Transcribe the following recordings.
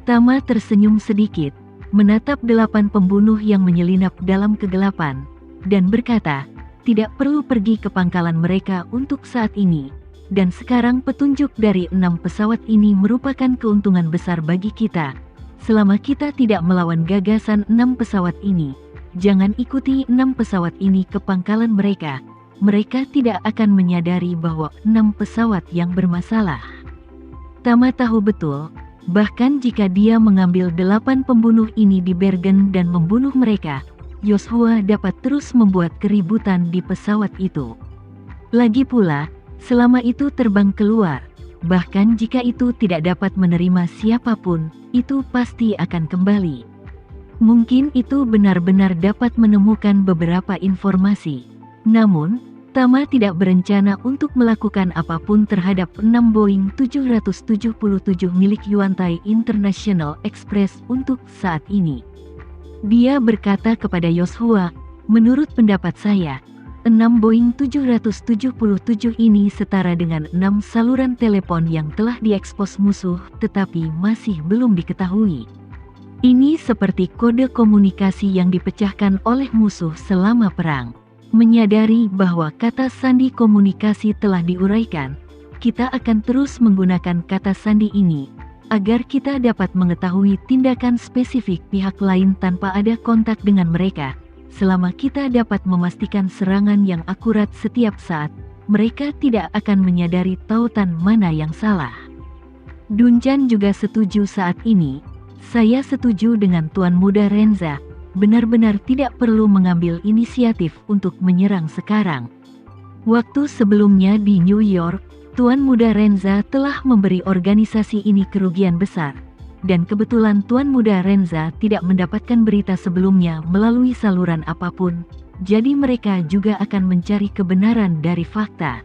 Tama tersenyum sedikit, menatap 8 pembunuh yang menyelinap dalam kegelapan, dan berkata, tidak perlu pergi ke pangkalan mereka untuk saat ini, dan sekarang petunjuk dari 6 pesawat ini merupakan keuntungan besar bagi kita. Selama kita tidak melawan gagasan 6 pesawat ini, jangan ikuti 6 pesawat ini ke pangkalan mereka. Mereka tidak akan menyadari bahwa 6 pesawat yang bermasalah. Tama tahu betul, bahkan jika dia mengambil 8 pembunuh ini di Bergen dan membunuh mereka, Joshua dapat terus membuat keributan di pesawat itu. Lagi pula, selama itu terbang keluar, bahkan jika itu tidak dapat menerima siapapun, itu pasti akan kembali. Mungkin itu benar-benar dapat menemukan beberapa informasi. Namun, Tama tidak berencana untuk melakukan apapun terhadap 6 Boeing 777 milik Yuantai International Express untuk saat ini. Dia berkata kepada Joshua, menurut pendapat saya, 6 Boeing 777 ini setara dengan 6 saluran telepon yang telah diekspos musuh tetapi masih belum diketahui. Ini seperti kode komunikasi yang dipecahkan oleh musuh selama perang. Menyadari bahwa kata sandi komunikasi telah diuraikan, kita akan terus menggunakan kata sandi ini, agar kita dapat mengetahui tindakan spesifik pihak lain tanpa ada kontak dengan mereka. Selama kita dapat memastikan serangan yang akurat setiap saat, mereka tidak akan menyadari tautan mana yang salah. Duncan juga setuju saat ini. Saya setuju dengan Tuan Muda Renza, benar-benar tidak perlu mengambil inisiatif untuk menyerang sekarang. Waktu sebelumnya di New York, Tuan Muda Renza telah memberi organisasi ini kerugian besar. Dan kebetulan Tuan Muda Renza tidak mendapatkan berita sebelumnya melalui saluran apapun, jadi mereka juga akan mencari kebenaran dari fakta.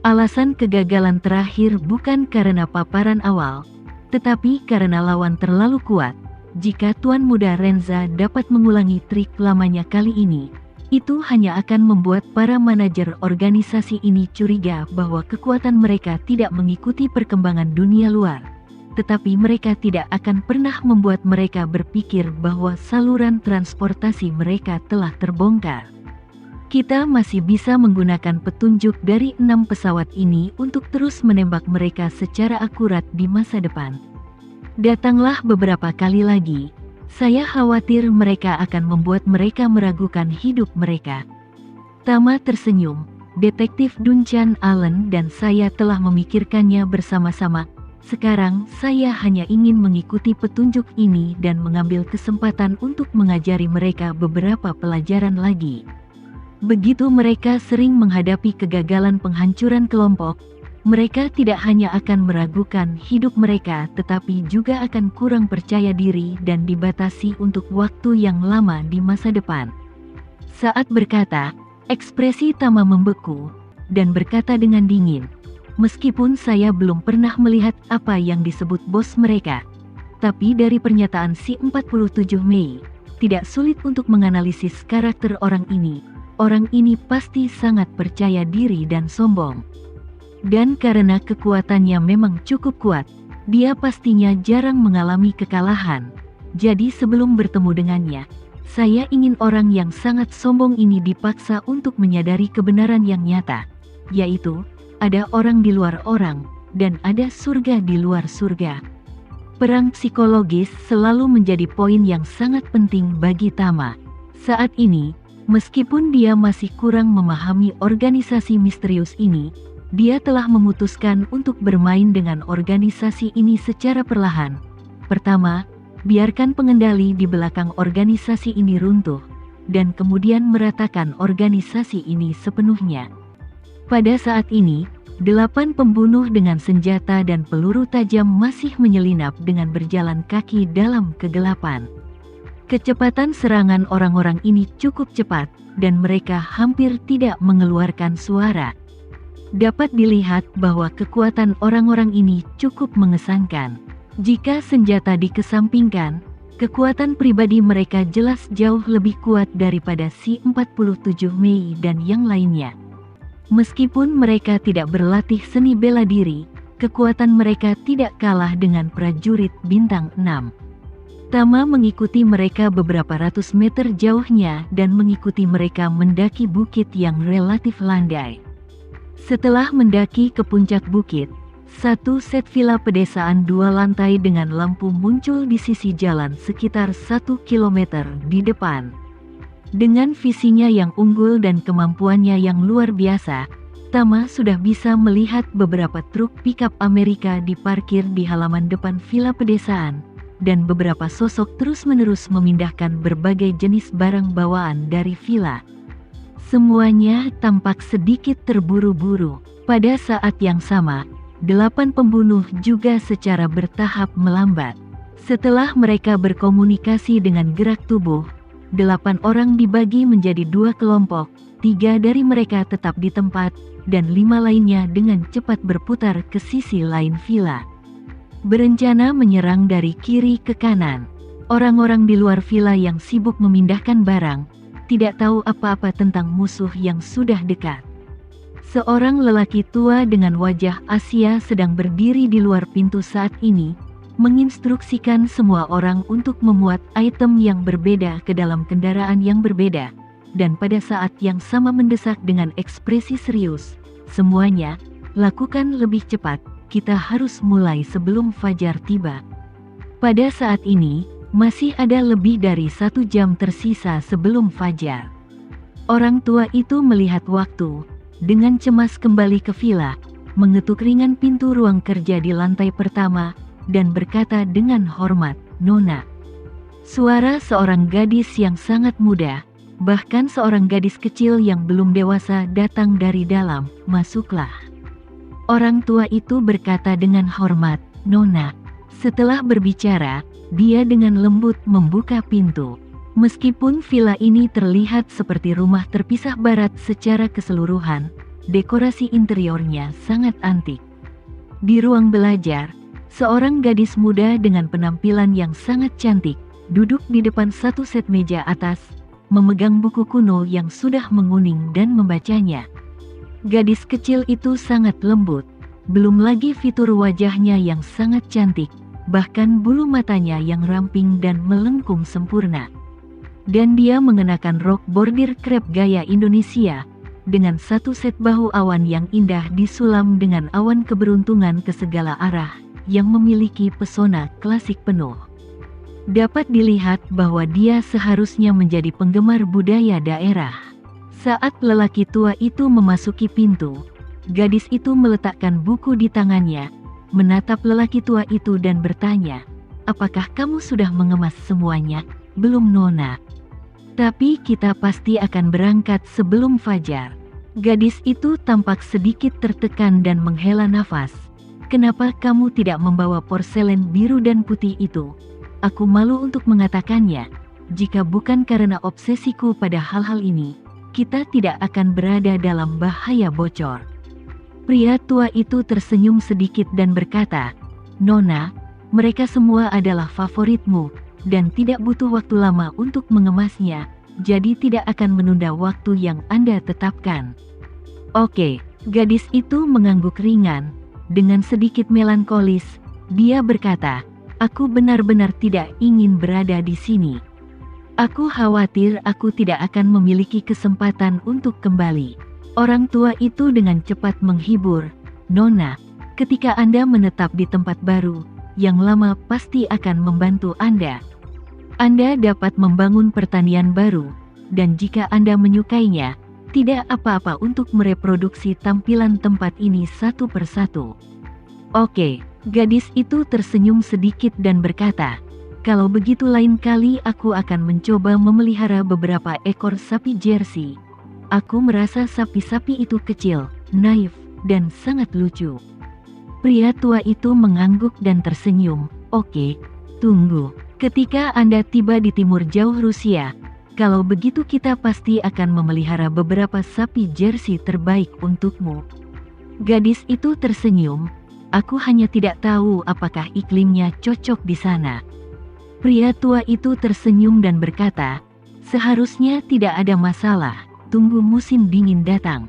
Alasan kegagalan terakhir bukan karena paparan awal, tetapi karena lawan terlalu kuat. Jika Tuan Muda Renza dapat mengulangi trik lamanya kali ini, itu hanya akan membuat para manajer organisasi ini curiga bahwa kekuatan mereka tidak mengikuti perkembangan dunia luar. Tetapi mereka tidak akan pernah membuat mereka berpikir bahwa saluran transportasi mereka telah terbongkar. Kita masih bisa menggunakan petunjuk dari 6 pesawat ini untuk terus menembak mereka secara akurat di masa depan. Datanglah beberapa kali lagi. Saya khawatir mereka akan membuat mereka meragukan hidup mereka. Tama tersenyum. Detektif Duncan Allen dan saya telah memikirkannya bersama-sama. Sekarang saya hanya ingin mengikuti petunjuk ini dan mengambil kesempatan untuk mengajari mereka beberapa pelajaran lagi. Begitu mereka sering menghadapi kegagalan penghancuran kelompok, mereka tidak hanya akan meragukan hidup mereka tetapi juga akan kurang percaya diri dan dibatasi untuk waktu yang lama di masa depan. Saat berkata, ekspresi Tama membeku, dan berkata dengan dingin, meskipun saya belum pernah melihat apa yang disebut bos mereka, tapi dari pernyataan si 47 Mei, tidak sulit untuk menganalisis karakter orang ini. Orang ini pasti sangat percaya diri dan sombong. Dan karena kekuatannya memang cukup kuat, dia pastinya jarang mengalami kekalahan. Jadi sebelum bertemu dengannya, saya ingin orang yang sangat sombong ini dipaksa untuk menyadari kebenaran yang nyata, yaitu ada orang di luar orang, dan ada surga di luar surga. Perang psikologis selalu menjadi poin yang sangat penting bagi Tama. Saat ini, meskipun dia masih kurang memahami organisasi misterius ini, dia telah memutuskan untuk bermain dengan organisasi ini secara perlahan. Pertama, biarkan pengendali di belakang organisasi ini runtuh, dan kemudian meratakan organisasi ini sepenuhnya. Pada saat ini, 8 pembunuh dengan senjata dan peluru tajam masih menyelinap dengan berjalan kaki dalam kegelapan. Kecepatan serangan orang-orang ini cukup cepat, dan mereka hampir tidak mengeluarkan suara. Dapat dilihat bahwa kekuatan orang-orang ini cukup mengesankan. Jika senjata dikesampingkan, kekuatan pribadi mereka jelas jauh lebih kuat daripada si 47 Mei dan yang lainnya. Meskipun mereka tidak berlatih seni bela diri, kekuatan mereka tidak kalah dengan prajurit bintang 6. Tama mengikuti mereka beberapa ratus meter jauhnya dan mengikuti mereka mendaki bukit yang relatif landai. Setelah mendaki ke puncak bukit, satu set villa pedesaan 2 lantai dengan lampu muncul di sisi jalan sekitar 1 kilometer di depan. Dengan visinya yang unggul dan kemampuannya yang luar biasa, Tama sudah bisa melihat beberapa truk pickup Amerika diparkir di halaman depan villa pedesaan, dan beberapa sosok terus-menerus memindahkan berbagai jenis barang bawaan dari villa. Semuanya tampak sedikit terburu-buru. Pada saat yang sama, 8 pembunuh juga secara bertahap melambat. Setelah mereka berkomunikasi dengan gerak tubuh, 8 orang dibagi menjadi 2 kelompok, 3 dari mereka tetap di tempat, dan 5 lainnya dengan cepat berputar ke sisi lain villa. Berencana menyerang dari kiri ke kanan. Orang-orang di luar villa yang sibuk memindahkan barang, tidak tahu apa-apa tentang musuh yang sudah dekat. Seorang lelaki tua dengan wajah Asia sedang berdiri di luar pintu saat ini, menginstruksikan semua orang untuk memuat item yang berbeda ke dalam kendaraan yang berbeda, dan pada saat yang sama mendesak dengan ekspresi serius, "Semuanya, lakukan lebih cepat, kita harus mulai sebelum fajar tiba." Pada saat ini, masih ada lebih dari 1 jam tersisa sebelum fajar. Orang tua itu melihat waktu, dengan cemas kembali ke villa, mengetuk ringan pintu ruang kerja di lantai pertama, dan berkata dengan hormat, "Nona." Suara seorang gadis yang sangat muda, bahkan seorang gadis kecil yang belum dewasa datang dari dalam. "Masuklah." Orang tua itu berkata dengan hormat, "Nona." Setelah berbicara, dia dengan lembut membuka pintu. Meskipun villa ini terlihat seperti rumah terpisah barat secara keseluruhan, dekorasi interiornya sangat antik. Di ruang belajar, seorang gadis muda dengan penampilan yang sangat cantik, duduk di depan satu set meja atas, memegang buku kuno yang sudah menguning dan membacanya. Gadis kecil itu sangat lembut, belum lagi fitur wajahnya yang sangat cantik, bahkan bulu matanya yang ramping dan melengkung sempurna. Dan dia mengenakan rok bordir krep gaya Indonesia, dengan satu set bahu awan yang indah disulam dengan awan keberuntungan ke segala arah, yang memiliki pesona klasik penuh. Dapat dilihat bahwa dia seharusnya menjadi penggemar budaya daerah. Saat lelaki tua itu memasuki pintu, gadis itu meletakkan buku di tangannya, menatap lelaki tua itu dan bertanya, "Apakah kamu sudah mengemas semuanya?" "Belum, Nona. Tapi kita pasti akan berangkat sebelum fajar." Gadis itu tampak sedikit tertekan dan menghela nafas. "Kenapa kamu tidak membawa porselen biru dan putih itu? Aku malu untuk mengatakannya. Jika bukan karena obsesiku pada hal-hal ini, kita tidak akan berada dalam bahaya bocor." Pria tua itu tersenyum sedikit dan berkata, "Nona, mereka semua adalah favoritmu, dan tidak butuh waktu lama untuk mengemasnya, jadi tidak akan menunda waktu yang Anda tetapkan." "Oke." Gadis itu mengangguk ringan. Dengan sedikit melankolis, dia berkata, "Aku benar-benar tidak ingin berada di sini. Aku khawatir aku tidak akan memiliki kesempatan untuk kembali." Orang tua itu dengan cepat menghibur, "Nona, ketika Anda menetap di tempat baru, yang lama pasti akan membantu Anda. Anda dapat membangun pertanian baru, dan jika Anda menyukainya, tidak apa-apa untuk mereproduksi tampilan tempat ini satu persatu." "Oke." Gadis itu tersenyum sedikit dan berkata, "Kalau begitu lain kali aku akan mencoba memelihara beberapa ekor sapi Jersey. Aku merasa sapi-sapi itu kecil, naif, dan sangat lucu." Pria tua itu mengangguk dan tersenyum. "Oke, tunggu. Ketika Anda tiba di timur jauh Rusia, kalau begitu kita pasti akan memelihara beberapa sapi Jersey terbaik untukmu." Gadis itu tersenyum. "Aku hanya tidak tahu apakah iklimnya cocok di sana." Pria tua itu tersenyum dan berkata, "Seharusnya tidak ada masalah. Tunggu musim dingin datang.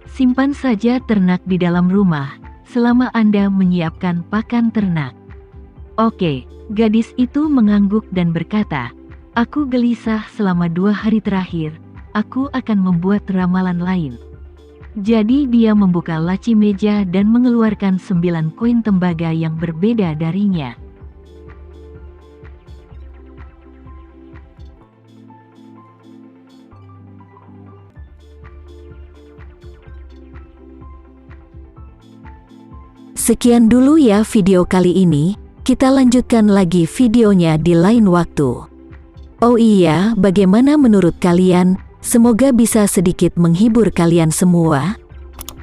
Simpan saja ternak di dalam rumah, selama Anda menyiapkan pakan ternak. Oke, gadis itu mengangguk dan berkata, aku gelisah selama 2 hari terakhir, aku akan membuat ramalan lain. Jadi dia membuka laci meja dan mengeluarkan 9 koin tembaga yang berbeda darinya. Sekian dulu ya video kali ini, kita lanjutkan lagi videonya di lain waktu. Oh iya, bagaimana menurut kalian? Semoga bisa sedikit menghibur kalian semua.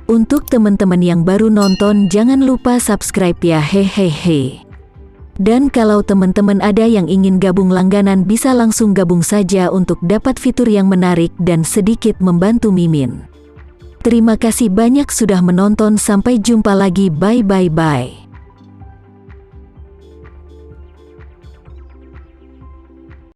Untuk teman-teman yang baru nonton, jangan lupa subscribe ya, hehehe. Dan kalau teman-teman ada yang ingin gabung langganan, bisa langsung gabung saja untuk dapat fitur yang menarik dan sedikit membantu Mimin. Terima kasih banyak sudah menonton, sampai jumpa lagi, bye.